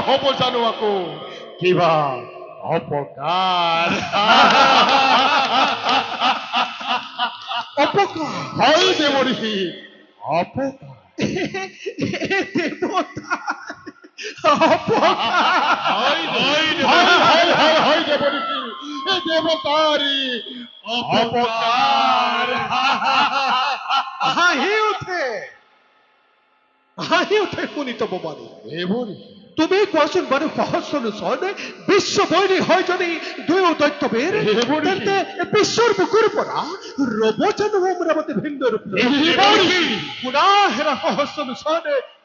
হব জানো আকৌ কিবা অপকাৰ অপকাৰ হয় দেৱঋষি অপকাৰ হয় দেৱঋষি এই দেৱতাৰী অপকাৰ হাঁহি উঠে শুনি তব বাৰু দেৱঋষি তুমি কোৱাচোন বাৰু সহস্ৰ বিশ্ব বৈৰী হয় যদি দুয়ো দৈত্যবীৰ তেন্তে বিশ্বৰ বুকুৰ পৰা ৰব জানো অমৰাৱতী ভিন্ন ৰূপ শুনা হেৰা সহস্ৰ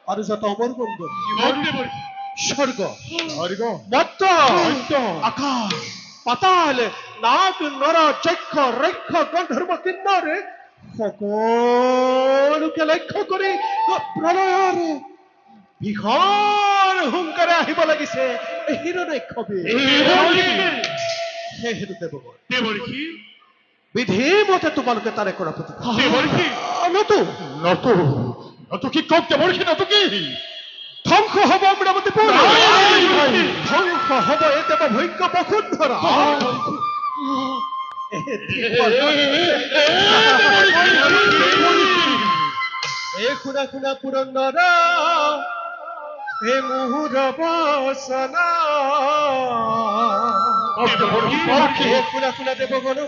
আৰু যত অমৰ বন্ধন স্বৰ্গ মত্ত আকাশ পাতাল নাগ নৰ যক্ষ ৰক্ষ গন্ধৰ্ব কিন্নৰে সকলোকে লক্ষ্য কৰি প্ৰলয়ৰ ভীষণ হুংকাৰে আহিব লাগিছে হিৰণ্যকশিপু হে হেতু দেৱগণ বিধিমতে তোমালোকে তাৰে কৰা নতু কি কওক দেৱঋষি নতু কি ধ্বংস হব অমৰাৱতীপুৰ ধ্বংস হব এই দেৱ ভৈক্য বসুন্ধৰা এই শুনা শুনা পুৰন্দৰা হে মুহুৰ বাসনা শুনা শুনা দেৱগণ